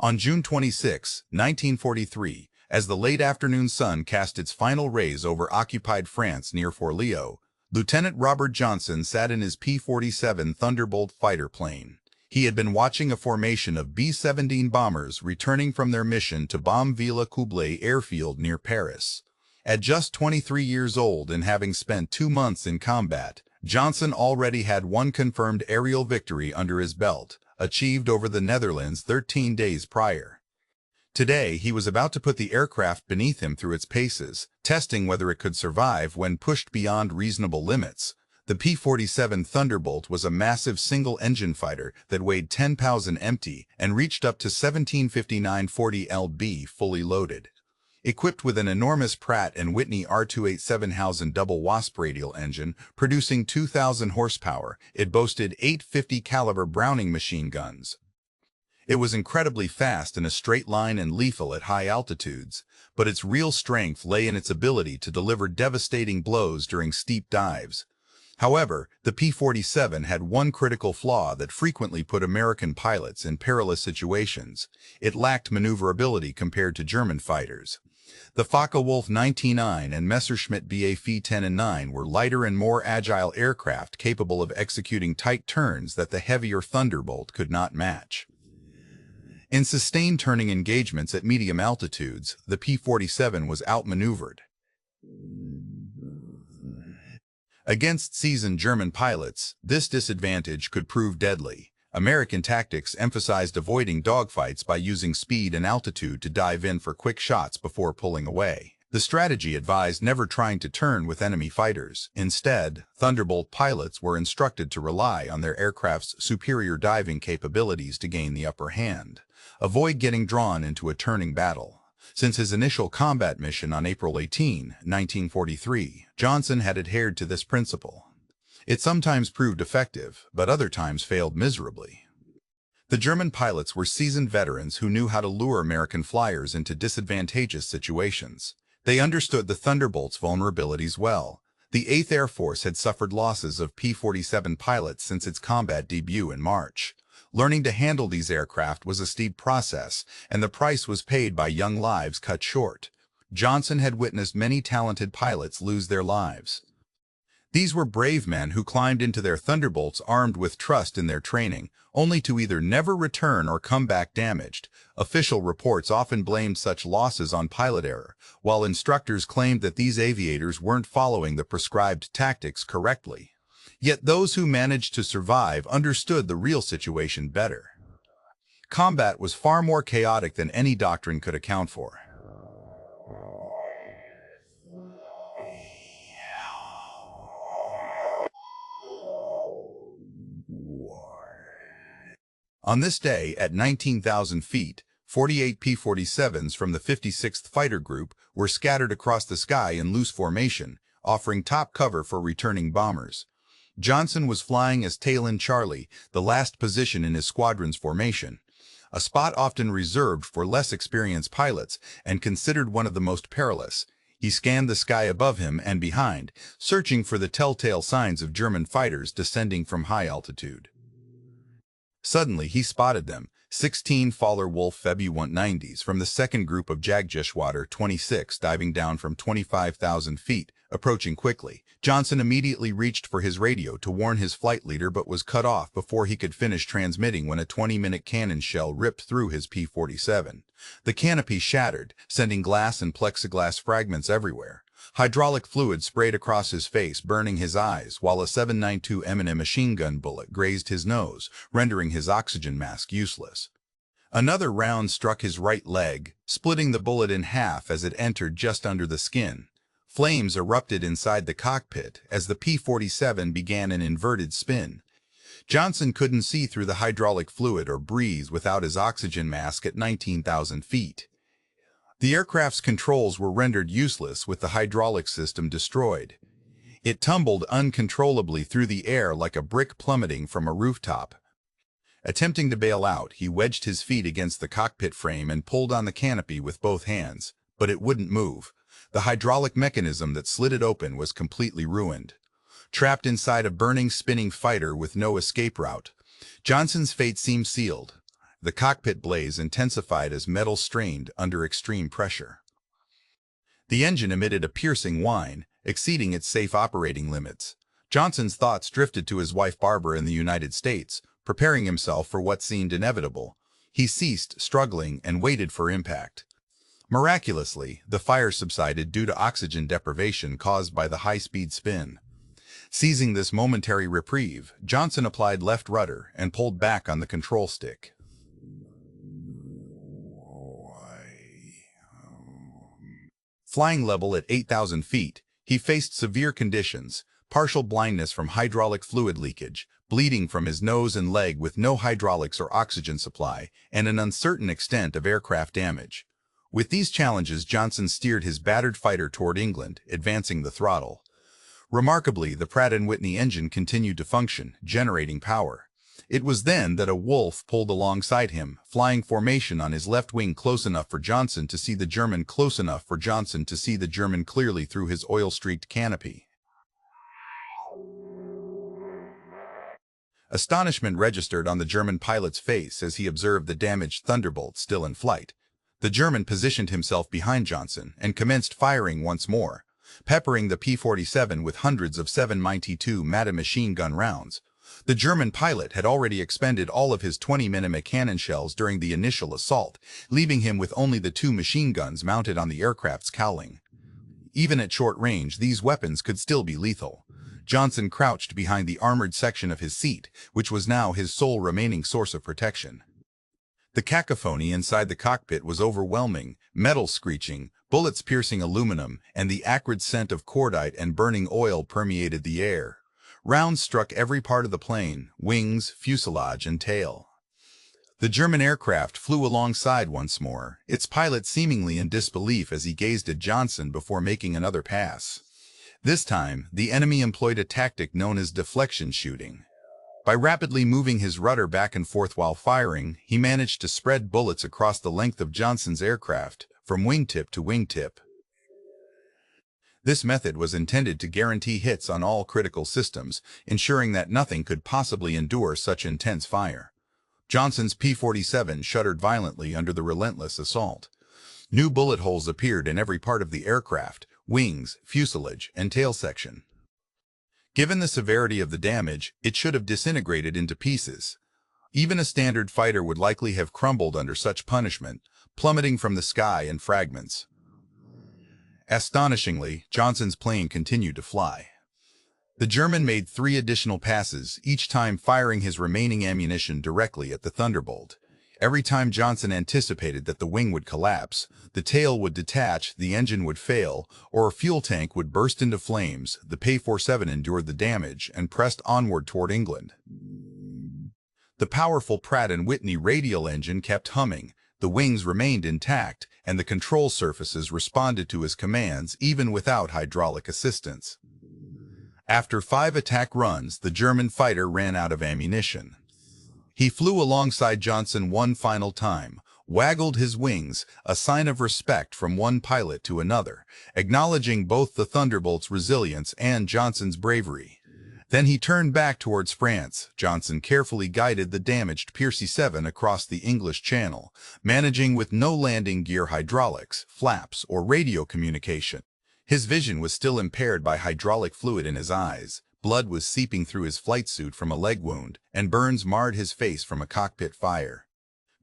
On June 26, 1943, as the late afternoon sun cast its final rays over occupied France near Forleo, Lieutenant Robert Johnson sat in his P-47 Thunderbolt fighter plane. He had been watching a formation of B-17 bombers returning from their mission to bomb Villers-Coublay airfield near Paris. At just 23 years old and having spent 2 months in combat, Johnson already had one confirmed aerial victory under his belt, achieved over the Netherlands 13 days prior. Today, he was about to put the aircraft beneath him through its paces, testing whether it could survive when pushed beyond reasonable limits. The P-47 Thunderbolt was a massive single-engine fighter that weighed 10 pounds empty and reached up to 1759-40 lb fully loaded. Equipped with an enormous Pratt & Whitney R287 double Wasp radial engine, producing 2,000 horsepower, it boasted 850 caliber Browning machine guns. It was incredibly fast in a straight line and lethal at high altitudes, but its real strength lay in its ability to deliver devastating blows during steep dives. However, the P-47 had one critical flaw that frequently put American pilots in perilous situations. It lacked maneuverability compared to German fighters. The Focke-Wulf 99 and Messerschmitt Bf 10 and 9 were lighter and more agile aircraft capable of executing tight turns that the heavier Thunderbolt could not match. In sustained turning engagements at medium altitudes, the P-47 was outmaneuvered. Against seasoned German pilots, this disadvantage could prove deadly. American tactics emphasized avoiding dogfights by using speed and altitude to dive in for quick shots before pulling away. The strategy advised never trying to turn with enemy fighters. Instead, Thunderbolt pilots were instructed to rely on their aircraft's superior diving capabilities to gain the upper hand. Avoid getting drawn into a turning battle. Since his initial combat mission on April 18, 1943, Johnson had adhered to this principle. It sometimes proved effective, but other times failed miserably. The German pilots were seasoned veterans who knew how to lure American flyers into disadvantageous situations. They understood the Thunderbolt's vulnerabilities well. The 8th Air Force had suffered losses of P-47 pilots since its combat debut in March. Learning to handle these aircraft was a steep process, and the price was paid by young lives cut short. Johnson had witnessed many talented pilots lose their lives. These were brave men who climbed into their Thunderbolts armed with trust in their training, only to either never return or come back damaged. Official reports often blamed such losses on pilot error, while instructors claimed that these aviators weren't following the prescribed tactics correctly. Yet those who managed to survive understood the real situation better. Combat was far more chaotic than any doctrine could account for. On this day, at 19,000 feet, 48 P-47s from the 56th Fighter Group were scattered across the sky in loose formation, offering top cover for returning bombers. Johnson was flying as Tail-End Charlie, the last position in his squadron's formation, a spot often reserved for less experienced pilots and considered one of the most perilous. He scanned the sky above him and behind, searching for the telltale signs of German fighters descending from high altitude. Suddenly, he spotted them, 16 Focke-Wulf Febu-190s from the second group of Jagdgeschwader 26 diving down from 25,000 feet, approaching quickly. Johnson immediately reached for his radio to warn his flight leader but was cut off before he could finish transmitting when a 20-minute cannon shell ripped through his P-47. The canopy shattered, sending glass and plexiglass fragments everywhere. Hydraulic fluid sprayed across his face, burning his eyes, while a 7.92 mm machine gun bullet grazed his nose, rendering his oxygen mask useless. Another round struck his right leg, splitting the bullet in half as it entered just under the skin. Flames erupted inside the cockpit as the P-47 began an inverted spin. Johnson couldn't see through the hydraulic fluid or breathe without his oxygen mask at 19,000 feet. The aircraft's controls were rendered useless with the hydraulic system destroyed. It tumbled uncontrollably through the air like a brick plummeting from a rooftop. Attempting to bail out, he wedged his feet against the cockpit frame and pulled on the canopy with both hands, but it wouldn't move. The hydraulic mechanism that slid it open was completely ruined. Trapped inside a burning, spinning fighter with no escape route, Johnson's fate seemed sealed. the cockpit blaze intensified as metal strained under extreme pressure. The engine emitted a piercing whine, exceeding its safe operating limits. Johnson's thoughts drifted to his wife Barbara in the United States, preparing himself for what seemed inevitable. He ceased struggling and waited for impact. Miraculously, the fire subsided due to oxygen deprivation caused by the high-speed spin. Seizing this momentary reprieve, Johnson applied left rudder and pulled back on the control stick. Flying level at 8,000 feet, he faced severe conditions, partial blindness from hydraulic fluid leakage, bleeding from his nose and leg with no hydraulics or oxygen supply, and an uncertain extent of aircraft damage. With these challenges, Johnson steered his battered fighter toward England, advancing the throttle. Remarkably, the Pratt & Whitney engine continued to function, generating power. It was then that a Wolf pulled alongside him, flying formation on his left wing close enough for Johnson to see the German clearly through his oil-streaked canopy. Astonishment registered on the German pilot's face as he observed the damaged Thunderbolt still in flight. The German positioned himself behind Johnson and commenced firing once more, peppering the P-47 with hundreds of 7.92 Mata machine gun rounds. The German pilot had already expended all of his 20 mm cannon shells during the initial assault, leaving him with only the 2 machine guns mounted on the aircraft's cowling. Even at short range, these weapons could still be lethal. Johnson crouched behind the armored section of his seat, which was now his sole remaining source of protection. The cacophony inside the cockpit was overwhelming, metal screeching, bullets piercing aluminum, and the acrid scent of cordite and burning oil permeated the air. Rounds struck every part of the plane, wings, fuselage, and tail. The German aircraft flew alongside once more, its pilot seemingly in disbelief as he gazed at Johnson before making another pass. This time, the enemy employed a tactic known as deflection shooting. By rapidly moving his rudder back and forth while firing, he managed to spread bullets across the length of Johnson's aircraft, from wingtip to wingtip. This method was intended to guarantee hits on all critical systems, ensuring that nothing could possibly endure such intense fire. Johnson's P-47 shuddered violently under the relentless assault. New bullet holes appeared in every part of the aircraft, wings, fuselage, and tail section. Given the severity of the damage, it should have disintegrated into pieces. Even a standard fighter would likely have crumbled under such punishment, plummeting from the sky in fragments. Astonishingly, Johnson's plane continued to fly. The German made 3 additional passes, each time firing his remaining ammunition directly at the Thunderbolt. Every time Johnson anticipated that the wing would collapse, the tail would detach, the engine would fail, or a fuel tank would burst into flames, the P-47 endured the damage and pressed onward toward England. The powerful Pratt & Whitney radial engine kept humming, the wings remained intact, and the control surfaces responded to his commands even without hydraulic assistance. After 5 attack runs, the German fighter ran out of ammunition. He flew alongside Johnson one final time, waggled his wings, a sign of respect from one pilot to another, acknowledging both the Thunderbolt's resilience and Johnson's bravery. Then he turned back towards France. Johnson carefully guided the damaged P-47 across the English Channel, managing with no landing gear hydraulics, flaps, or radio communication. His vision was still impaired by hydraulic fluid in his eyes. Blood was seeping through his flight suit from a leg wound, and burns marred his face from a cockpit fire.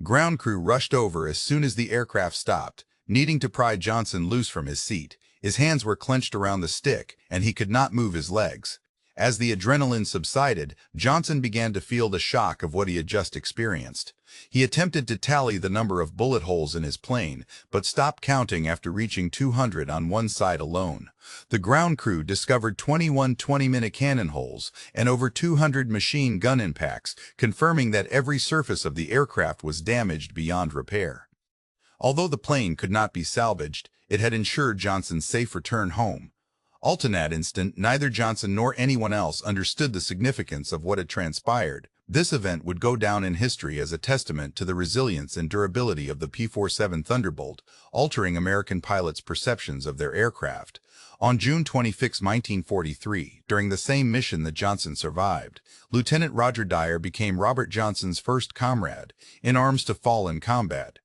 Ground crew rushed over as soon as the aircraft stopped, needing to pry Johnson loose from his seat. His hands were clenched around the stick, and he could not move his legs. As the adrenaline subsided, Johnson began to feel the shock of what he had just experienced. He attempted to tally the number of bullet holes in his plane, but stopped counting after reaching 200 on one side alone. The ground crew discovered 21 20-minute cannon holes and over 200 machine gun impacts, confirming that every surface of the aircraft was damaged beyond repair. Although the plane could not be salvaged, it had ensured Johnson's safe return home. Until that instant, neither Johnson nor anyone else understood the significance of what had transpired, This event would go down in history as a testament to the resilience and durability of the P-47 Thunderbolt, altering American pilots' perceptions of their aircraft. On June 26, 1943, during the same mission that Johnson survived, Lieutenant Roger Dyer became Robert Johnson's first comrade, in arms to fall in combat.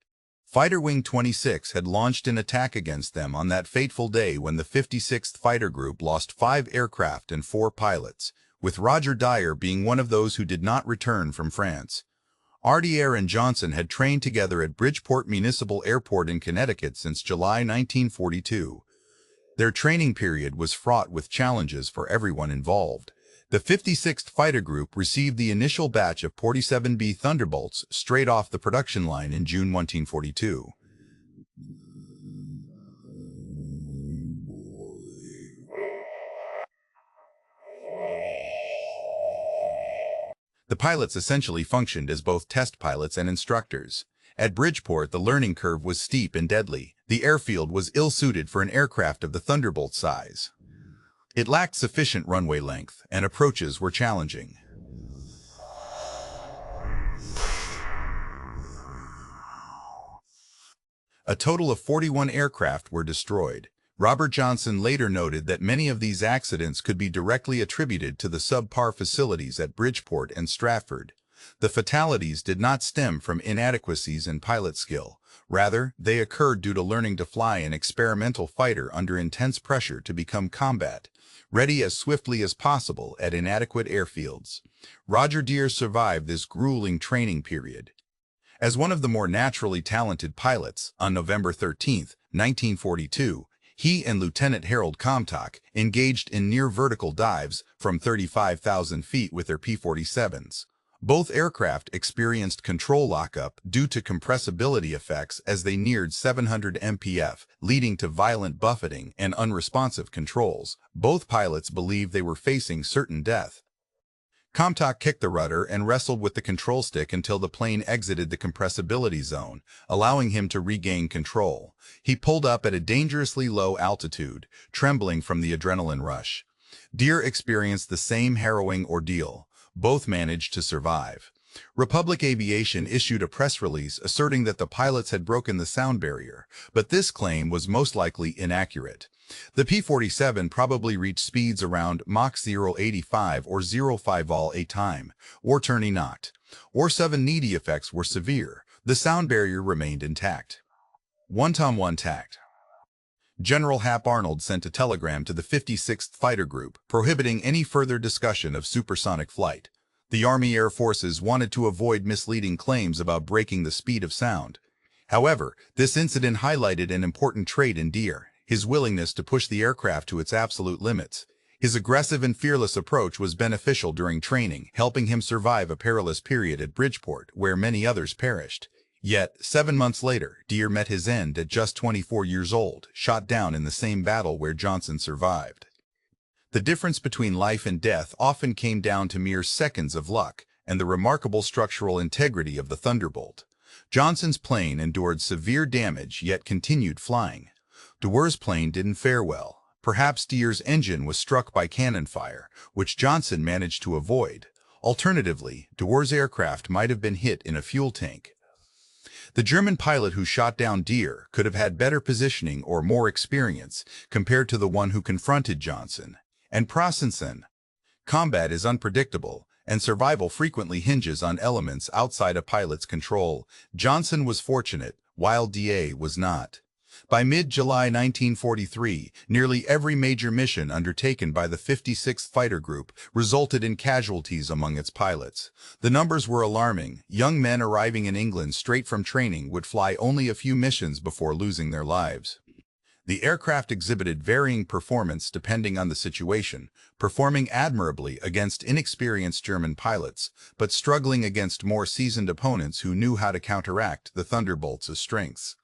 Fighter Wing 26 had launched an attack against them on that fateful day when the 56th Fighter Group lost 5 aircraft and 4 pilots, with Roger Dyer being one of those who did not return from France. Dyer and Johnson had trained together at Bridgeport Municipal Airport in Connecticut since July 1942. Their training period was fraught with challenges for everyone involved. The 56th Fighter Group received the initial batch of 47B Thunderbolts straight off the production line in June 1942. The pilots essentially functioned as both test pilots and instructors. At Bridgeport, the learning curve was steep and deadly. The airfield was ill-suited for an aircraft of the Thunderbolt size. It lacked sufficient runway length, and approaches were challenging. A total of 41 aircraft were destroyed. Robert Johnson later noted that many of these accidents could be directly attributed to the subpar facilities at Bridgeport and Stratford. The fatalities did not stem from inadequacies in pilot skill. Rather, they occurred due to learning to fly an experimental fighter under intense pressure to become combat-ready as swiftly as possible at inadequate airfields. Roger Dyer survived this grueling training period. As one of the more naturally talented pilots, on November 13, 1942, he and Lieutenant Harold Comstock engaged in near-vertical dives from 35,000 feet with their P-47s. Both aircraft experienced control lockup due to compressibility effects as they neared 700 mph, leading to violent buffeting and unresponsive controls. Both pilots believed they were facing certain death. Comstock kicked the rudder and wrestled with the control stick until the plane exited the compressibility zone, allowing him to regain control. He pulled up at a dangerously low altitude, trembling from the adrenaline rush. Dyer experienced the same harrowing ordeal. Both managed to survive. Republic Aviation issued a press release asserting that the pilots had broken the sound barrier, but this claim was most likely inaccurate. The P-47 probably reached speeds around Mach 0.85 or 0.5 vol a time, or turning knocked, or 7 needy effects were severe. The sound barrier remained intact. 1-1 tact. General Hap Arnold sent a telegram to the 56th Fighter Group, prohibiting any further discussion of supersonic flight. The Army Air Forces wanted to avoid misleading claims about breaking the speed of sound. However, this incident highlighted an important trait in Dyer: his willingness to push the aircraft to its absolute limits. His aggressive and fearless approach was beneficial during training, helping him survive a perilous period at Bridgeport, where many others perished. Yet, 7 months later, Dyer met his end at just 24 years old, shot down in the same battle where Johnson survived. The difference between life and death often came down to mere seconds of luck and the remarkable structural integrity of the Thunderbolt. Johnson's plane endured severe damage yet continued flying. Dyer's plane didn't fare well. Perhaps Dyer's engine was struck by cannon fire, which Johnson managed to avoid. Alternatively, Dyer's aircraft might have been hit in a fuel tank. The German pilot who shot down Dyer could have had better positioning or more experience compared to the one who confronted Johnson. And Prosensen. Combat is unpredictable, and survival frequently hinges on elements outside a pilot's control. Johnson was fortunate, while Dyer was not. By mid-July 1943, nearly every major mission undertaken by the 56th Fighter Group resulted in casualties among its pilots. The numbers were alarming. Young men arriving in England straight from training would fly only a few missions before losing their lives. The aircraft exhibited varying performance depending on the situation, performing admirably against inexperienced German pilots, but struggling against more seasoned opponents who knew how to counteract the Thunderbolt's strengths.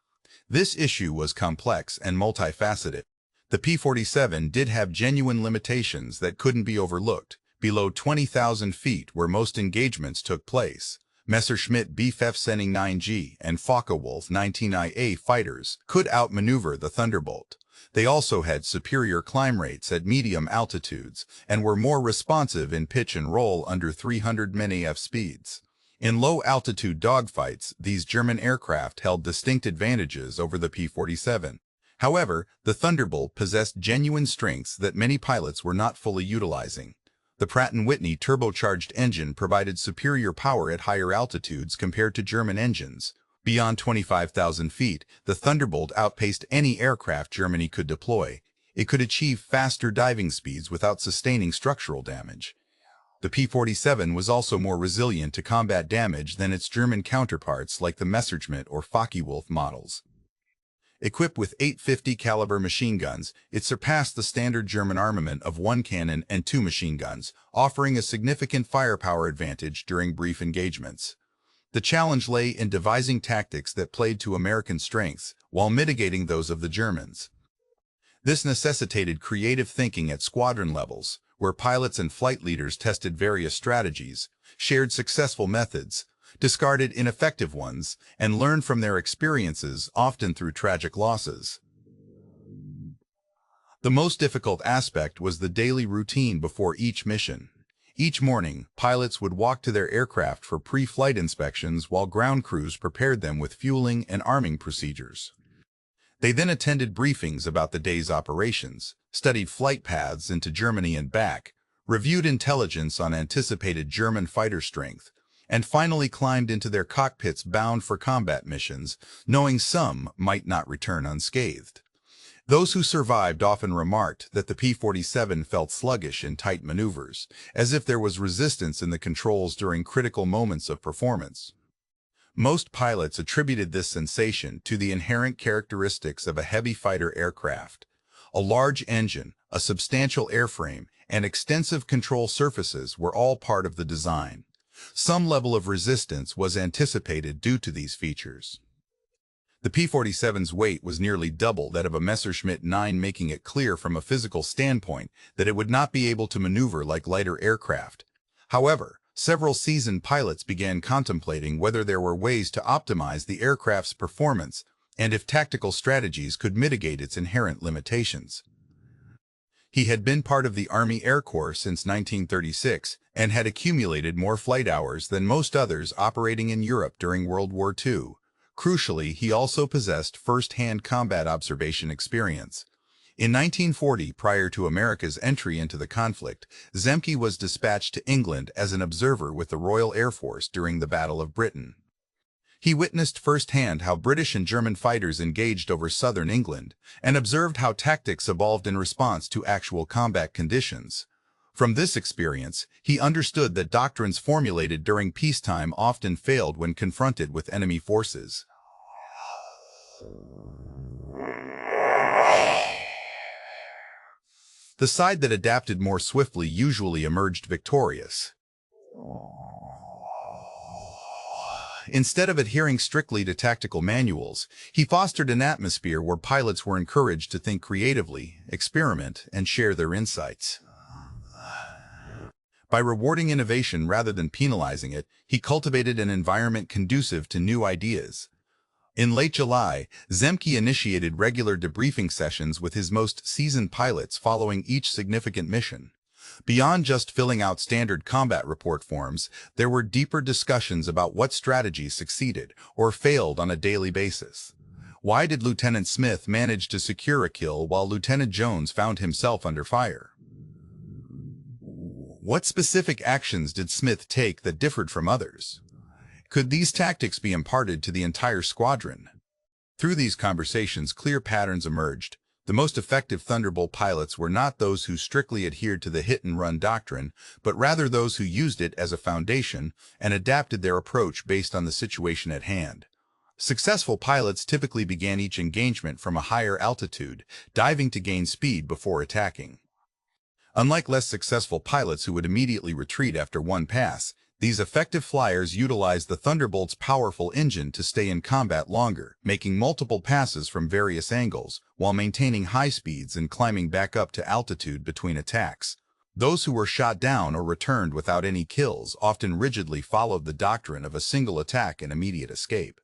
This issue was complex and multifaceted. The P-47 did have genuine limitations that couldn't be overlooked. Below 20,000 feet where most engagements took place, Messerschmitt Bf sending 9G and Focke-Wulf 19IA fighters could outmaneuver the Thunderbolt. They also had superior climb rates at medium altitudes and were more responsive in pitch and roll under 300 mAf speeds. In low-altitude dogfights, these German aircraft held distinct advantages over the P-47. However, the Thunderbolt possessed genuine strengths that many pilots were not fully utilizing. The Pratt & Whitney turbocharged engine provided superior power at higher altitudes compared to German engines. Beyond 25,000 feet, the Thunderbolt outpaced any aircraft Germany could deploy. It could achieve faster diving speeds without sustaining structural damage. The P-47 was also more resilient to combat damage than its German counterparts like the Messerschmitt or Focke-Wulf models. Equipped with 850 caliber machine guns, it surpassed the standard German armament of 1 cannon and 2 machine guns, offering a significant firepower advantage during brief engagements. The challenge lay in devising tactics that played to American strengths while mitigating those of the Germans. This necessitated creative thinking at squadron levels, where pilots and flight leaders tested various strategies, shared successful methods, discarded ineffective ones, and learned from their experiences, often through tragic losses. The most difficult aspect was the daily routine before each mission. Each morning, pilots would walk to their aircraft for pre-flight inspections while ground crews prepared them with fueling and arming procedures. They then attended briefings about the day's operations, studied flight paths into Germany and back, reviewed intelligence on anticipated German fighter strength, and finally climbed into their cockpits bound for combat missions, knowing some might not return unscathed. Those who survived often remarked that the P-47 felt sluggish in tight maneuvers, as if there was resistance in the controls during critical moments of performance. Most pilots attributed this sensation to the inherent characteristics of a heavy fighter aircraft. A large engine, a substantial airframe, and extensive control surfaces were all part of the design. Some level of resistance was anticipated due to these features. The P-47's weight was nearly double that of a Messerschmitt 9, making it clear from a physical standpoint that it would not be able to maneuver like lighter aircraft. However, several seasoned pilots began contemplating whether there were ways to optimize the aircraft's performance and if tactical strategies could mitigate its inherent limitations. He had been part of the Army Air Corps since 1936 and had accumulated more flight hours than most others operating in Europe during World War II. Crucially, he also possessed first-hand combat observation experience. In 1940, prior to America's entry into the conflict, Zemke was dispatched to England as an observer with the Royal Air Force during the Battle of Britain. He witnessed firsthand how British and German fighters engaged over southern England and observed how tactics evolved in response to actual combat conditions. From this experience, he understood that doctrines formulated during peacetime often failed when confronted with enemy forces. The side that adapted more swiftly usually emerged victorious. Instead of adhering strictly to tactical manuals, he fostered an atmosphere where pilots were encouraged to think creatively, experiment, and share their insights. By rewarding innovation rather than penalizing it, he cultivated an environment conducive to new ideas. In late July, Zemke initiated regular debriefing sessions with his most seasoned pilots following each significant mission. Beyond just filling out standard combat report forms, there were deeper discussions about what strategies succeeded or failed on a daily basis. Why did Lieutenant Smith manage to secure a kill while Lieutenant Jones found himself under fire? What specific actions did Smith take that differed from others? Could these tactics be imparted to the entire squadron? Through these conversations, clear patterns emerged. The most effective Thunderbolt pilots were not those who strictly adhered to the hit-and-run doctrine, but rather those who used it as a foundation and adapted their approach based on the situation at hand. Successful pilots typically began each engagement from a higher altitude, diving to gain speed before attacking. Unlike less successful pilots who would immediately retreat after one pass, these effective flyers utilized the Thunderbolt's powerful engine to stay in combat longer, making multiple passes from various angles, while maintaining high speeds and climbing back up to altitude between attacks. Those who were shot down or returned without any kills often rigidly followed the doctrine of a single attack and immediate escape.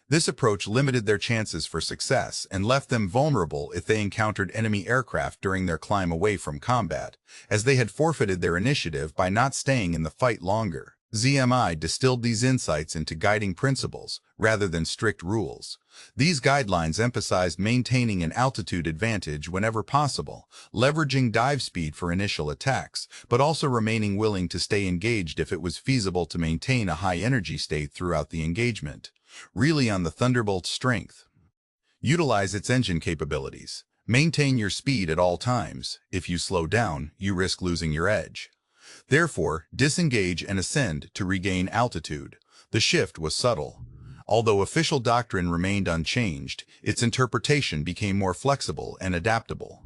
This approach limited their chances for success and left them vulnerable if they encountered enemy aircraft during their climb away from combat, as they had forfeited their initiative by not staying in the fight longer. ZMI distilled these insights into guiding principles rather than strict rules. These guidelines emphasized maintaining an altitude advantage whenever possible, leveraging dive speed for initial attacks, but also remaining willing to stay engaged if it was feasible to maintain a high energy state throughout the engagement. Really on the Thunderbolt's strength. Utilize its engine capabilities. Maintain your speed at all times. If you slow down, you risk losing your edge. Therefore, disengage and ascend to regain altitude. The shift was subtle. Although official doctrine remained unchanged, its interpretation became more flexible and adaptable.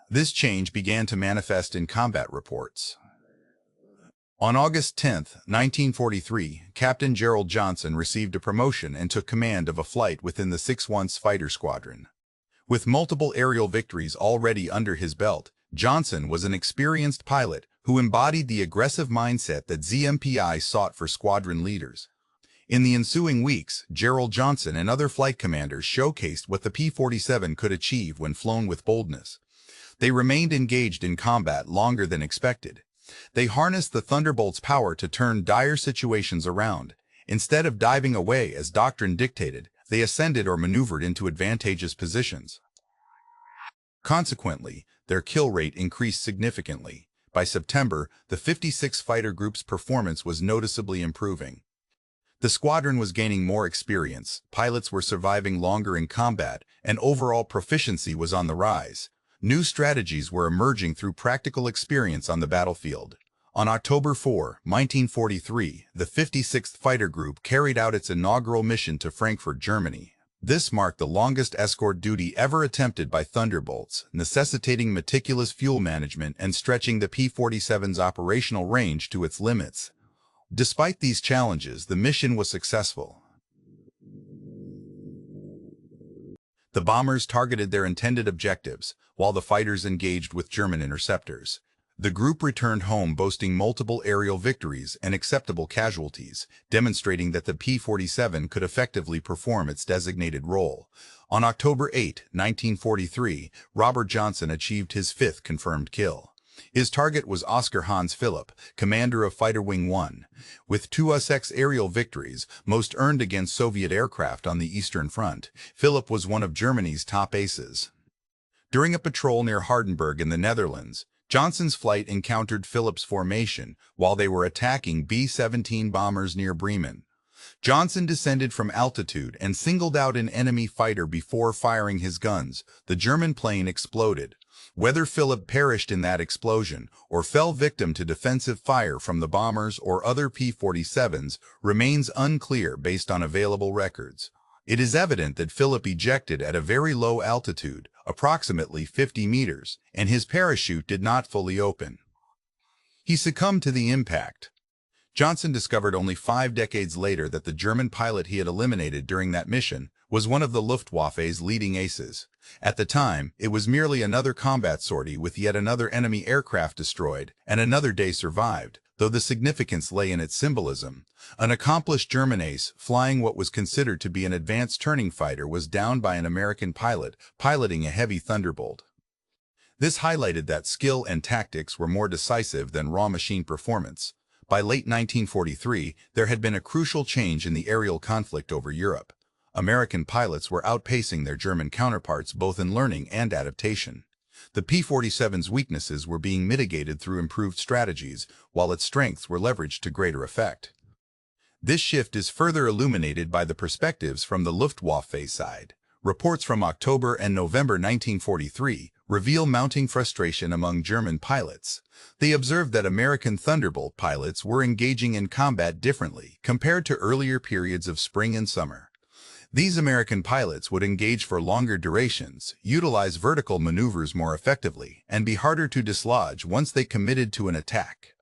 This change began to manifest in combat reports. On August 10, 1943, Captain Gerald Johnson received a promotion and took command of a flight within the 6th Fighter Squadron. With multiple aerial victories already under his belt, Johnson was an experienced pilot who embodied the aggressive mindset that ZMPI sought for squadron leaders. In the ensuing weeks, Gerald Johnson and other flight commanders showcased what the P-47 could achieve when flown with boldness. They remained engaged in combat longer than expected. They harnessed the Thunderbolt's power to turn dire situations around. Instead of diving away as doctrine dictated, they ascended or maneuvered into advantageous positions. Consequently, their kill rate increased significantly. By September, the 56th Fighter Group's performance was noticeably improving. The squadron was gaining more experience, pilots were surviving longer in combat, and overall proficiency was on the rise. New strategies were emerging through practical experience on the battlefield. On October 4, 1943, the 56th Fighter Group carried out its inaugural mission to Frankfurt, Germany. This marked the longest escort duty ever attempted by Thunderbolts, necessitating meticulous fuel management and stretching the P-47's operational range to its limits. Despite these challenges, the mission was successful. The bombers targeted their intended objectives, while the fighters engaged with German interceptors. The group returned home boasting multiple aerial victories and acceptable casualties, demonstrating that the P-47 could effectively perform its designated role. On October 8, 1943, Robert Johnson achieved his 5th confirmed kill. His target was Oscar Hans Philipp, commander of Fighter Wing 1. With 2 Sussex aerial victories, most earned against Soviet aircraft on the Eastern Front, Philipp was one of Germany's top aces. During a patrol near Hardenberg in the Netherlands, Johnson's flight encountered Philipp's formation while they were attacking B-17 bombers near Bremen. Johnson descended from altitude and singled out an enemy fighter before firing his guns. The German plane exploded. Whether Philipp perished in that explosion or fell victim to defensive fire from the bombers or other P-47s remains unclear based on available records. It is evident that Philipp ejected at a very low altitude, approximately 50 meters, and his parachute did not fully open. He succumbed to the impact. Johnson discovered only 5 decades later that the German pilot he had eliminated during that mission was one of the Luftwaffe's leading aces. At the time, it was merely another combat sortie with yet another enemy aircraft destroyed, and another day survived, though the significance lay in its symbolism. An accomplished German ace, flying what was considered to be an advanced turning fighter, was downed by an American pilot, piloting a heavy Thunderbolt. This highlighted that skill and tactics were more decisive than raw machine performance. By late 1943, there had been a crucial change in the aerial conflict over Europe. American pilots were outpacing their German counterparts both in learning and adaptation. The P-47's weaknesses were being mitigated through improved strategies, while its strengths were leveraged to greater effect. This shift is further illuminated by the perspectives from the Luftwaffe side. Reports from October and November 1943 reveal mounting frustration among German pilots. They observed that American Thunderbolt pilots were engaging in combat differently compared to earlier periods of spring and summer. These American pilots would engage for longer durations, utilize vertical maneuvers more effectively, and be harder to dislodge once they committed to an attack.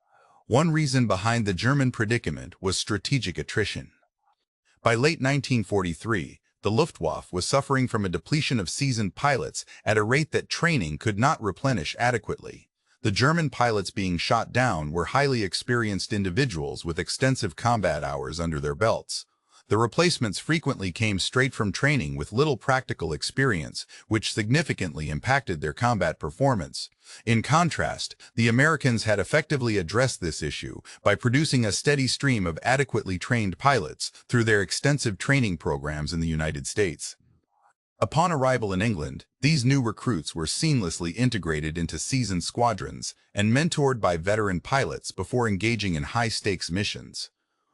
One reason behind the German predicament was strategic attrition. By late 1943, the Luftwaffe was suffering from a depletion of seasoned pilots at a rate that training could not replenish adequately. The German pilots being shot down were highly experienced individuals with extensive combat hours under their belts. The replacements frequently came straight from training with little practical experience, which significantly impacted their combat performance. In contrast, the Americans had effectively addressed this issue by producing a steady stream of adequately trained pilots through their extensive training programs in the United States. Upon arrival in England, these new recruits were seamlessly integrated into seasoned squadrons and mentored by veteran pilots before engaging in high-stakes missions.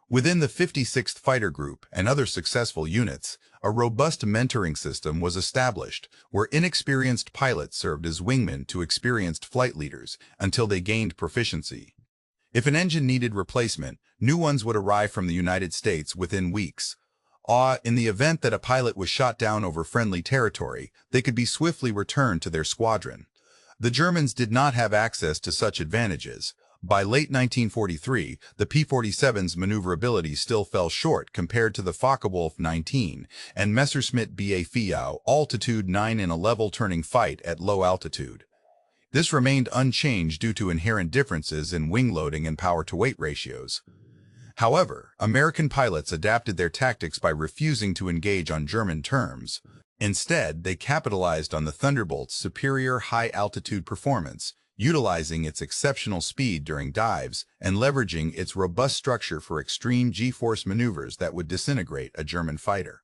Within the 56th Fighter Group and other successful units, a robust mentoring system was established where inexperienced pilots served as wingmen to experienced flight leaders until they gained proficiency. If an engine needed replacement, new ones would arrive from the United States within weeks. In the event that a pilot was shot down over friendly territory, they could be swiftly returned to their squadron. The Germans did not have access to such advantages. By late 1943, the P-47's maneuverability still fell short compared to the Focke-Wulf 19 and Messerschmitt Bf altitude 9 in a level turning fight at low altitude. This remained unchanged due to inherent differences in wing loading and power-to-weight ratios. However, American pilots adapted their tactics by refusing to engage on German terms. Instead, they capitalized on the Thunderbolt's superior high-altitude performance, utilizing its exceptional speed during dives and leveraging its robust structure for extreme G-force maneuvers that would disintegrate a German fighter.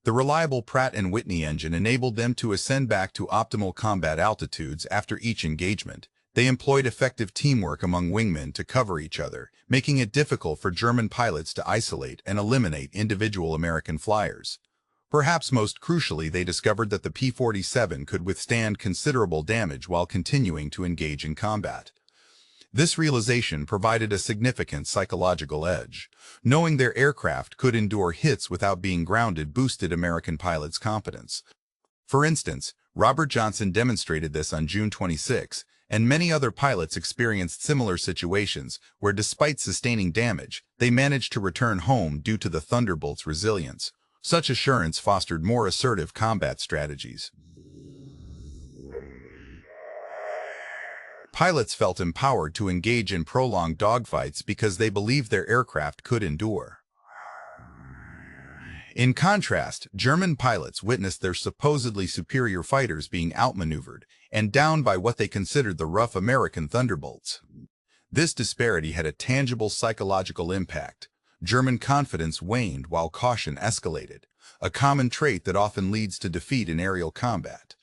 The reliable Pratt & Whitney engine enabled them to ascend back to optimal combat altitudes after each engagement. They employed effective teamwork among wingmen to cover each other, making it difficult for German pilots to isolate and eliminate individual American flyers. Perhaps most crucially, they discovered that the P-47 could withstand considerable damage while continuing to engage in combat. This realization provided a significant psychological edge. Knowing their aircraft could endure hits without being grounded boosted American pilots' confidence. For instance, Robert Johnson demonstrated this on June 26, and many other pilots experienced similar situations where, despite sustaining damage, they managed to return home due to the Thunderbolt's resilience. Such assurance fostered more assertive combat strategies. Pilots felt empowered to engage in prolonged dogfights because they believed their aircraft could endure. In contrast, German pilots witnessed their supposedly superior fighters being outmaneuvered and downed by what they considered the rough American Thunderbolts. This disparity had a tangible psychological impact. German confidence waned while caution escalated, a common trait that often leads to defeat in aerial combat.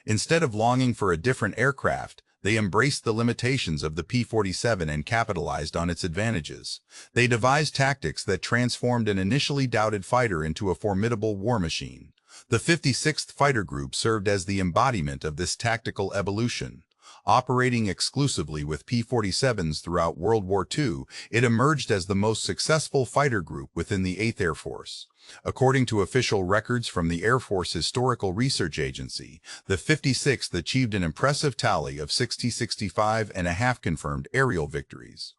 Instead of longing for a different aircraft, they embraced the limitations of the P-47 and capitalized on its advantages. They devised tactics that transformed an initially doubted fighter into a formidable war machine. The 56th Fighter Group served as the embodiment of this tactical evolution. Operating exclusively with P-47s throughout World War II, it emerged as the most successful fighter group within the 8th Air Force. According to official records from the Air Force Historical Research Agency, the 56th achieved an impressive tally of 65.5 confirmed aerial victories.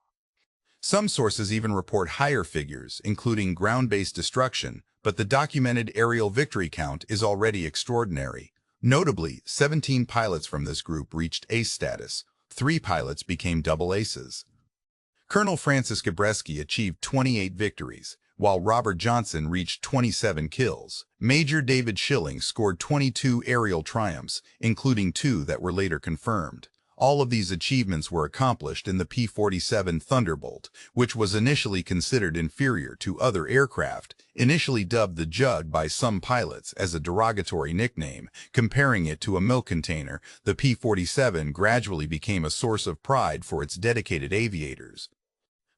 Some sources even report higher figures, including ground-based destruction, but the documented aerial victory count is already extraordinary. Notably, 17 pilots from this group reached ace status. 3 pilots became double aces. Colonel Francis Gabreski achieved 28 victories, while Robert Johnson reached 27 kills. Major David Schilling scored 22 aerial triumphs, including 2 that were later confirmed. All of these achievements were accomplished in the P-47 Thunderbolt, which was initially considered inferior to other aircraft, initially dubbed the Jug by some pilots as a derogatory nickname. Comparing it to a milk container, the P-47 gradually became a source of pride for its dedicated aviators.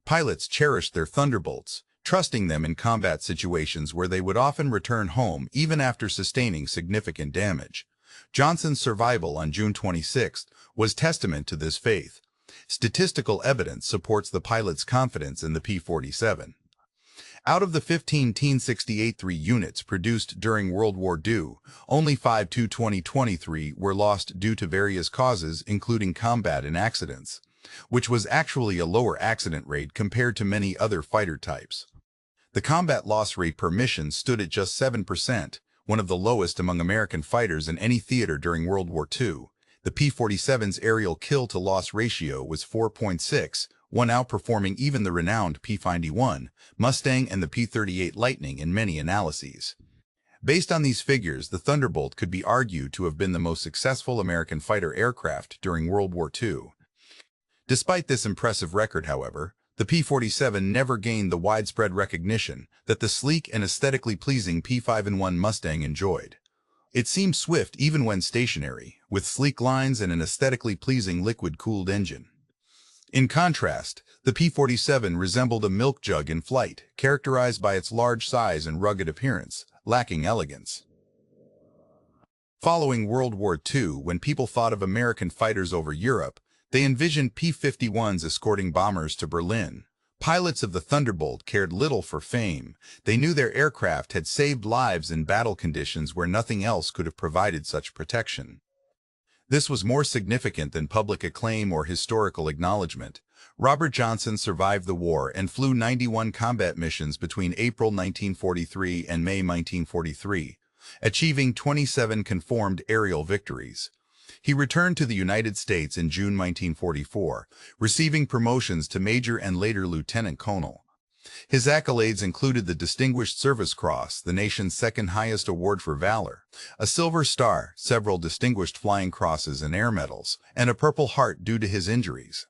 Pilots cherished their Thunderbolts, trusting them in combat situations where they would often return home even after sustaining significant damage. Johnson's survival on June 26 was testament to this faith. Statistical evidence supports the pilot's confidence in the P-47. Out of the 15 T-68-3 units produced during World War II, only 5 Tu-2023 were lost due to various causes, including combat and accidents, which was actually a lower accident rate compared to many other fighter types. The combat loss rate per mission stood at just 7%, one of the lowest among American fighters in any theater during World War II. The P-47's aerial kill-to-loss ratio was 4.6, one outperforming even the renowned P-51 Mustang and the P-38 Lightning in many analyses. Based on these figures, the Thunderbolt could be argued to have been the most successful American fighter aircraft during World War II. Despite this impressive record, however, the P-47 never gained the widespread recognition that the sleek and aesthetically pleasing P-51 Mustang enjoyed. It seemed swift even when stationary, with sleek lines and an aesthetically pleasing liquid-cooled engine. In contrast, the P-47 resembled a milk jug in flight, characterized by its large size and rugged appearance, lacking elegance. Following World War II, when people thought of American fighters over Europe, they envisioned P-51s escorting bombers to Berlin. Pilots of the Thunderbolt cared little for fame. They knew their aircraft had saved lives in battle conditions where nothing else could have provided such protection. This was more significant than public acclaim or historical acknowledgement. Robert Johnson survived the war and flew 91 combat missions between April 1943 and May 1943, achieving 27 confirmed aerial victories. He returned to the United States in June 1944, receiving promotions to major and later lieutenant colonel. His accolades included the Distinguished Service Cross, the nation's second highest award for valor, a Silver Star, several Distinguished Flying Crosses and Air Medals, and a Purple Heart due to his injuries.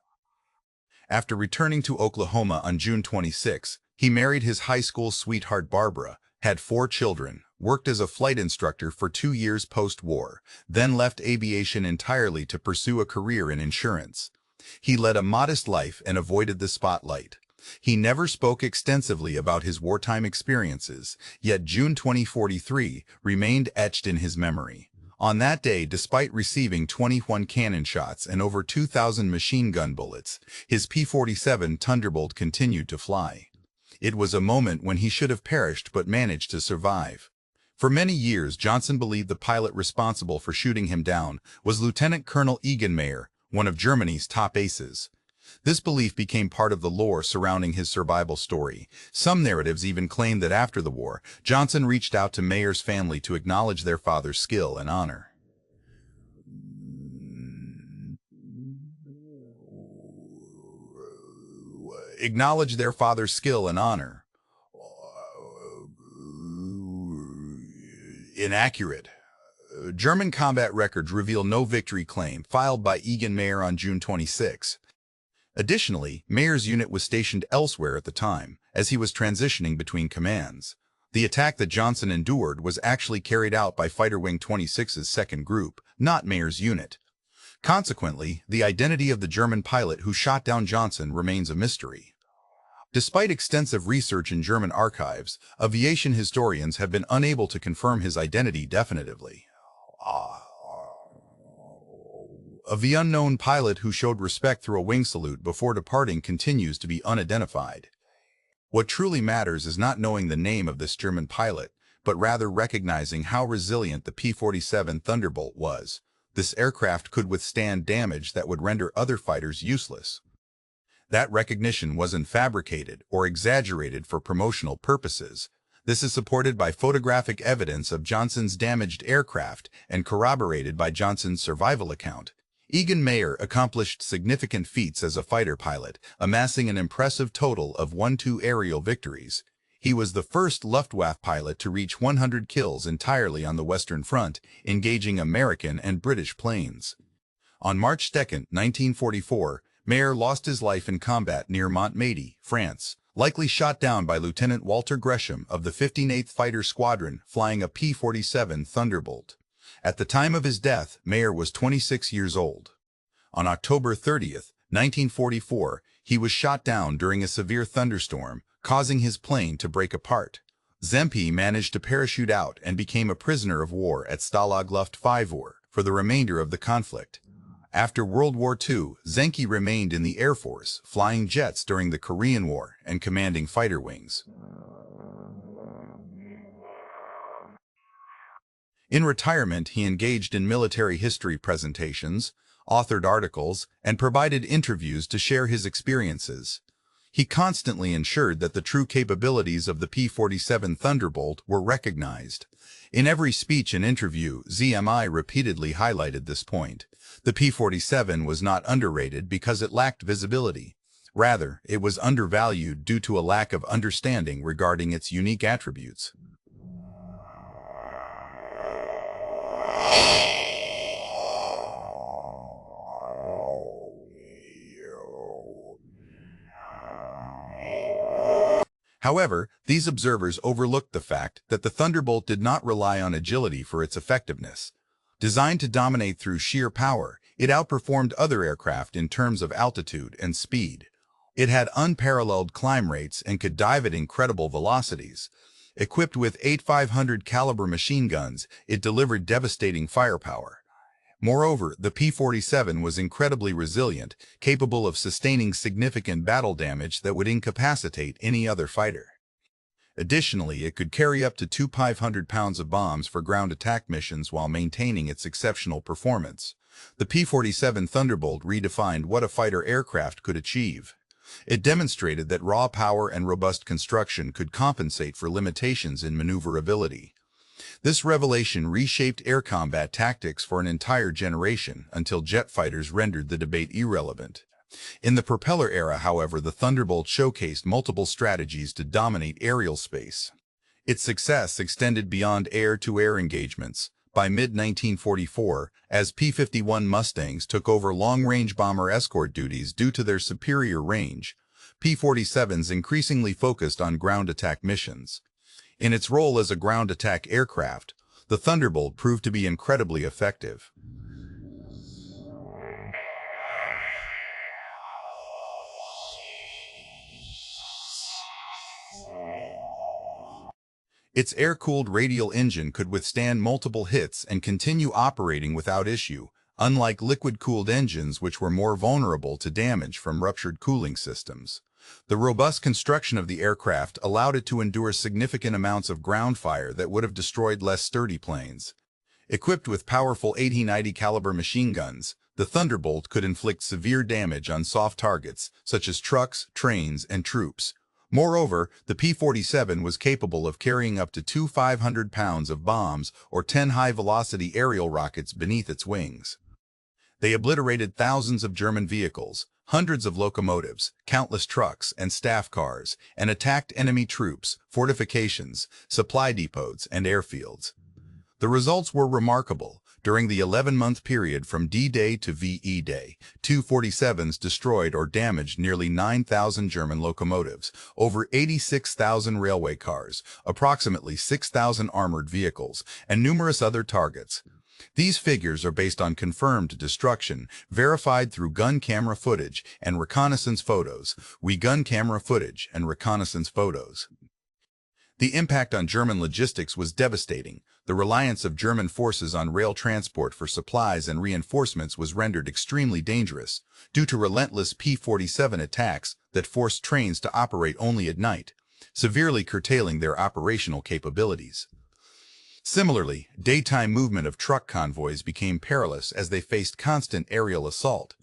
After returning to Oklahoma on June 26, he married his high school sweetheart Barbara, had 4 children, worked as a flight instructor for 2 years post-war, then left aviation entirely to pursue a career in insurance. He led a modest life and avoided the spotlight. He never spoke extensively about his wartime experiences, yet June 2043 remained etched in his memory. On that day, despite receiving 21 cannon shots and over 2,000 machine gun bullets, his P-47 Thunderbolt continued to fly. It was a moment when he should have perished but managed to survive. For many years, Johnson believed the pilot responsible for shooting him down was Lieutenant Colonel Egon Meyer, one of Germany's top aces. This belief became part of the lore surrounding his survival story. Some narratives even claim that after the war, Johnson reached out to Meyer's family to acknowledge their father's skill and honor. Inaccurate. German combat records reveal no victory claim filed by Egon Meyer on June 26. Additionally, Meyer's unit was stationed elsewhere at the time, as he was transitioning between commands. The attack that Johnson endured was actually carried out by Fighter Wing 26's second group, not Meyer's unit. Consequently, the identity of the German pilot who shot down Johnson remains a mystery. Despite extensive research in German archives, aviation historians have been unable to confirm his identity definitively. The unknown pilot who showed respect through a wing salute before departing continues to be unidentified. What truly matters is not knowing the name of this German pilot, but rather recognizing how resilient the P-47 Thunderbolt was. This aircraft could withstand damage that would render other fighters useless. That recognition wasn't fabricated or exaggerated for promotional purposes. This is supported by photographic evidence of Johnson's damaged aircraft and corroborated by Johnson's survival account. Egon Meyer accomplished significant feats as a fighter pilot, amassing an impressive total of 12 aerial victories. He was the first Luftwaffe pilot to reach 100 kills entirely on the Western Front, engaging American and British planes. On March 2, 1944, Meyer lost his life in combat near Montmedy, France, likely shot down by Lieutenant Walter Gresham of the 15th Fighter Squadron flying a P-47 Thunderbolt. At the time of his death, Meyer was 26 years old. On October 30, 1944, he was shot down during a severe thunderstorm, causing his plane to break apart. Zemke managed to parachute out and became a prisoner of war at Stalag Luft 5 for the remainder of the conflict. After World War II, Zemke remained in the Air Force, flying jets during the Korean War and commanding fighter wings. In retirement, he engaged in military history presentations, authored articles, and provided interviews to share his experiences. He constantly ensured that the true capabilities of the P-47 Thunderbolt were recognized. In every speech and interview, ZMI repeatedly highlighted this point. The P-47 was not underrated because it lacked visibility. Rather, it was undervalued due to a lack of understanding regarding its unique attributes. However, these observers overlooked the fact that the Thunderbolt did not rely on agility for its effectiveness. Designed to dominate through sheer power, it outperformed other aircraft in terms of altitude and speed. It had unparalleled climb rates and could dive at incredible velocities. Equipped with 8.500 caliber machine guns, it delivered devastating firepower. Moreover, the P-47 was incredibly resilient, capable of sustaining significant battle damage that would incapacitate any other fighter. Additionally, it could carry up to 2,500 pounds of bombs for ground attack missions while maintaining its exceptional performance. The P-47 Thunderbolt redefined what a fighter aircraft could achieve. It demonstrated that raw power and robust construction could compensate for limitations in maneuverability. This revelation reshaped air combat tactics for an entire generation until jet fighters rendered the debate irrelevant. In the propeller era, however, the Thunderbolt showcased multiple strategies to dominate aerial space. Its success extended beyond air-to-air engagements. By mid-1944, as P-51 Mustangs took over long-range bomber escort duties due to their superior range, P-47s increasingly focused on ground attack missions. In its role as a ground attack aircraft, the Thunderbolt proved to be incredibly effective. Its air-cooled radial engine could withstand multiple hits and continue operating without issue, unlike liquid-cooled engines which were more vulnerable to damage from ruptured cooling systems. The robust construction of the aircraft allowed it to endure significant amounts of ground fire that would have destroyed less sturdy planes. Equipped with powerful 80-90 caliber machine guns, the Thunderbolt could inflict severe damage on soft targets, such as trucks, trains, and troops. Moreover, the P-47 was capable of carrying up to 2,500 pounds of bombs or 10 high-velocity aerial rockets beneath its wings. They obliterated thousands of German vehicles, hundreds of locomotives, countless trucks and staff cars, and attacked enemy troops, fortifications, supply depots, and airfields. The results were remarkable. During the 11-month period from D-Day to VE Day, 247s destroyed or damaged nearly 9,000 German locomotives, over 86,000 railway cars, approximately 6,000 armored vehicles, and numerous other targets. These figures are based on confirmed destruction, verified through gun camera footage and reconnaissance photos. Gun camera footage and reconnaissance photos. The impact on German logistics was devastating. The reliance of German forces on rail transport for supplies and reinforcements was rendered extremely dangerous due to relentless P-47 attacks that forced trains to operate only at night, severely curtailing their operational capabilities. Similarly, daytime movement of truck convoys became perilous as they faced constant aerial assault.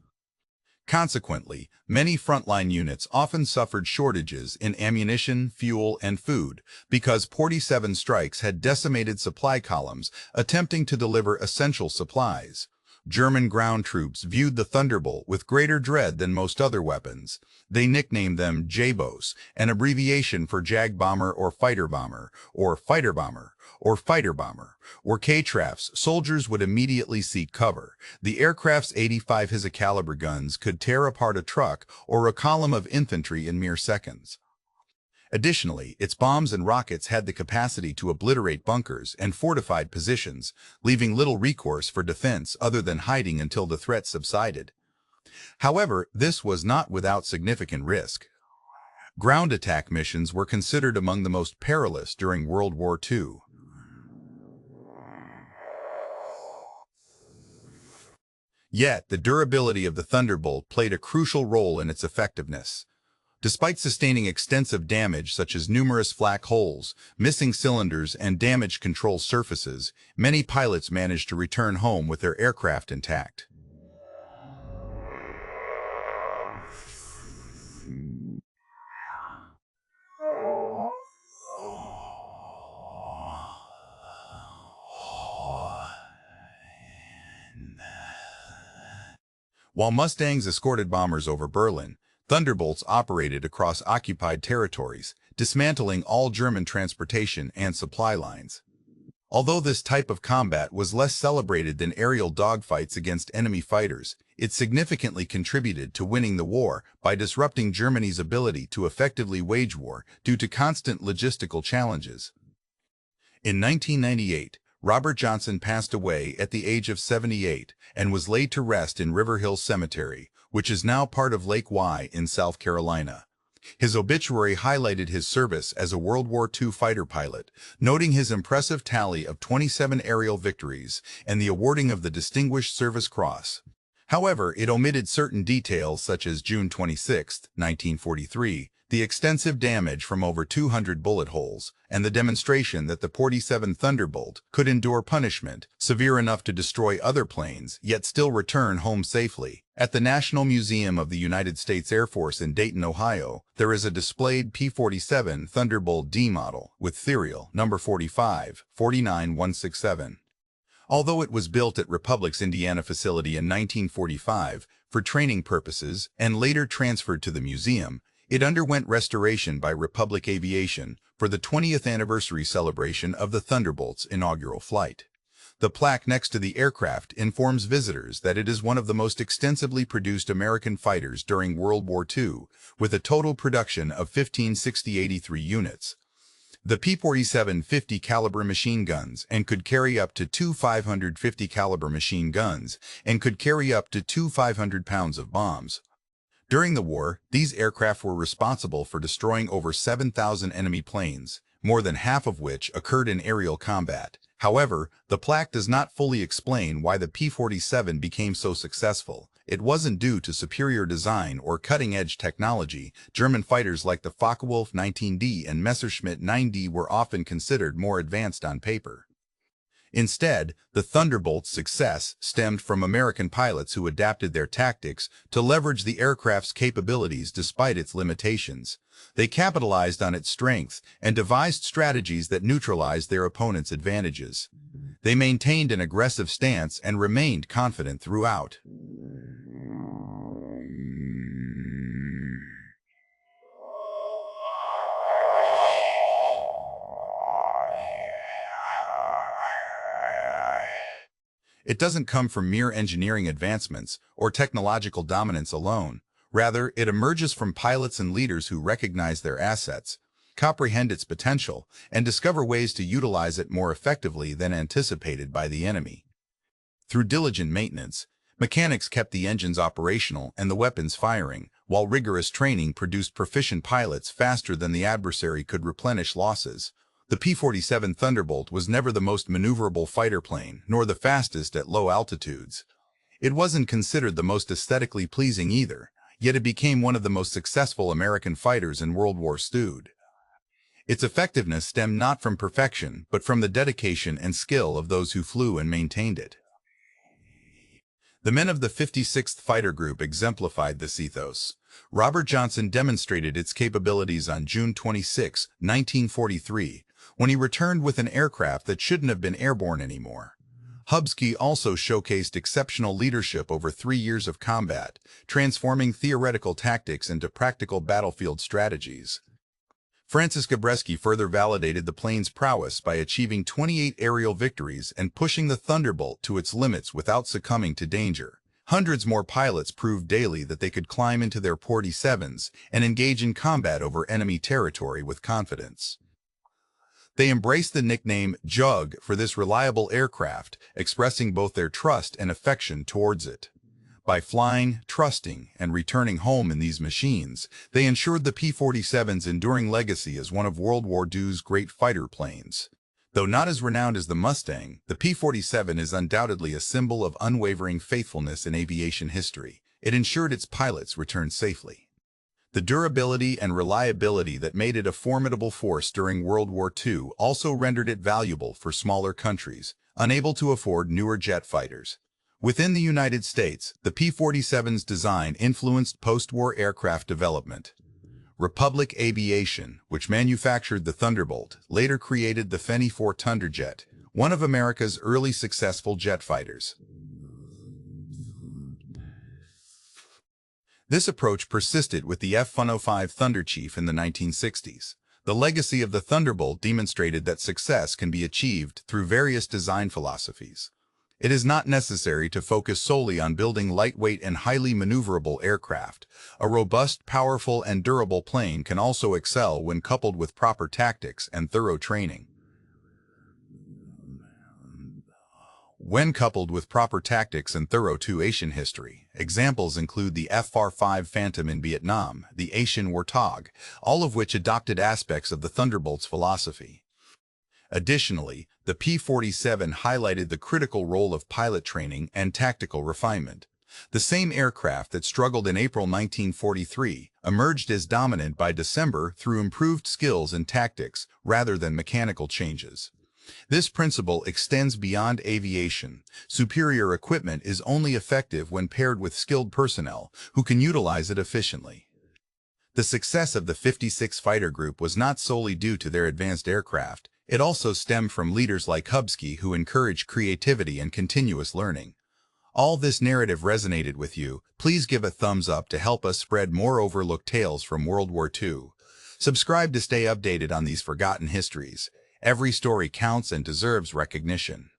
Consequently, many frontline units often suffered shortages in ammunition, fuel, and food because 47 strikes had decimated supply columns attempting to deliver essential supplies. German ground troops viewed the Thunderbolt with greater dread than most other weapons. They nicknamed them JBOS, an abbreviation for Jag Bomber or Fighter Bomber, or Fighter Bomber, or Fighter Bomber, or K-Traps. Soldiers would immediately seek cover. The aircraft's 85 high-caliber guns could tear apart a truck or a column of infantry in mere seconds. Additionally, its bombs and rockets had the capacity to obliterate bunkers and fortified positions, leaving little recourse for defense other than hiding until the threat subsided. However, this was not without significant risk. Ground attack missions were considered among the most perilous during World War II. Yet, the durability of the Thunderbolt played a crucial role in its effectiveness. Despite sustaining extensive damage such as numerous flak holes, missing cylinders, and damaged control surfaces, many pilots managed to return home with their aircraft intact. While Mustangs escorted bombers over Berlin, Thunderbolts operated across occupied territories, dismantling all German transportation and supply lines. Although this type of combat was less celebrated than aerial dogfights against enemy fighters, it significantly contributed to winning the war by disrupting Germany's ability to effectively wage war due to constant logistical challenges. In 1998, Robert Johnson passed away at the age of 78 and was laid to rest in River Hill Cemetery, which is now part of Lake Y in South Carolina. His obituary highlighted his service as a World War II fighter pilot, noting his impressive tally of 27 aerial victories and the awarding of the Distinguished Service Cross. However, it omitted certain details such as June 26, 1943, the extensive damage from over 200 bullet holes, and the demonstration that the P-47 Thunderbolt could endure punishment severe enough to destroy other planes yet still return home safely. At the National Museum of the United States Air Force in Dayton, Ohio, there is a displayed P-47 Thunderbolt D model with serial number 4549167. Although it was built at Republic's Indiana facility in 1945 for training purposes and later transferred to the museum, it underwent restoration by Republic Aviation for the 20th anniversary celebration of the Thunderbolt's inaugural flight. The plaque next to the aircraft informs visitors that it is one of the most extensively produced American fighters during World War II, with a total production of 1560-83 units. The P-47 50 caliber machine guns and could carry up to two 550 caliber machine guns and could carry up to two 500 pounds of bombs. During the war, these aircraft were responsible for destroying over 7,000 enemy planes, more than half of which occurred in aerial combat. However, the plaque does not fully explain why the P-47 became so successful. It wasn't due to superior design or cutting-edge technology. German fighters like the Focke-Wulf 19D and Messerschmitt 9D were often considered more advanced on paper. Instead, the Thunderbolt's success stemmed from American pilots who adapted their tactics to leverage the aircraft's capabilities despite its limitations. They capitalized on its strengths and devised strategies that neutralized their opponent's advantages. They maintained an aggressive stance and remained confident throughout. It doesn't come from mere engineering advancements or technological dominance alone. Rather, it emerges from pilots and leaders who recognize their assets, comprehend its potential, and discover ways to utilize it more effectively than anticipated by the enemy. Through diligent maintenance, mechanics kept the engines operational and the weapons firing, while rigorous training produced proficient pilots faster than the adversary could replenish losses. The P-47 Thunderbolt was never the most maneuverable fighter plane, nor the fastest at low altitudes. It wasn't considered the most aesthetically pleasing either, yet it became one of the most successful American fighters in World War II. Its effectiveness stemmed not from perfection, but from the dedication and skill of those who flew and maintained it. The men of the 56th Fighter Group exemplified this ethos. Robert Johnson demonstrated its capabilities on June 26, 1943, when he returned with an aircraft that shouldn't have been airborne anymore. Hubsky also showcased exceptional leadership over 3 years of combat, transforming theoretical tactics into practical battlefield strategies. Francis Gabreski further validated the plane's prowess by achieving 28 aerial victories and pushing the Thunderbolt to its limits without succumbing to danger. Hundreds more pilots proved daily that they could climb into their P-47s and engage in combat over enemy territory with confidence. They embraced the nickname Jug for this reliable aircraft, expressing both their trust and affection towards it. By flying, trusting, and returning home in these machines, they ensured the P-47's enduring legacy as one of World War II's great fighter planes. Though not as renowned as the Mustang, the P-47 is undoubtedly a symbol of unwavering faithfulness in aviation history. It ensured its pilots returned safely. The durability and reliability that made it a formidable force during World War II also rendered it valuable for smaller countries, unable to afford newer jet fighters. Within the United States, the P-47's design influenced post-war aircraft development. Republic Aviation, which manufactured the Thunderbolt, later created the Phenny 4 Thunderjet, one of America's early successful jet fighters. This approach persisted with the F-105 Thunderchief in the 1960s. The legacy of the Thunderbolt demonstrated that success can be achieved through various design philosophies. It is not necessary to focus solely on building lightweight and highly maneuverable aircraft. A robust, powerful, and durable plane can also excel when coupled with proper tactics and thorough training. When coupled with proper tactics and thorough Aviation history, examples include the F-45 Phantom in Vietnam, the Aviation Warthog, all of which adopted aspects of the Thunderbolt's philosophy. Additionally, the P-47 highlighted the critical role of pilot training and tactical refinement. The same aircraft that struggled in April 1943 emerged as dominant by December through improved skills and tactics rather than mechanical changes. This principle extends beyond aviation. Superior equipment is only effective when paired with skilled personnel who can utilize it efficiently. The success of the 56th Fighter Group was not solely due to their advanced aircraft. It also stemmed from leaders like Hubsky who encouraged creativity and continuous learning. All this narrative resonated with you. Please give a thumbs up to help us spread more overlooked tales from World War II. Subscribe to stay updated on these forgotten histories. Every story counts and deserves recognition.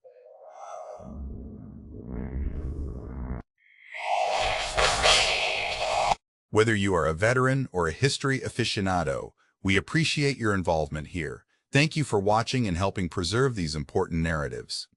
Whether you are a veteran or a history aficionado, we appreciate your involvement here. Thank you for watching and helping preserve these important narratives.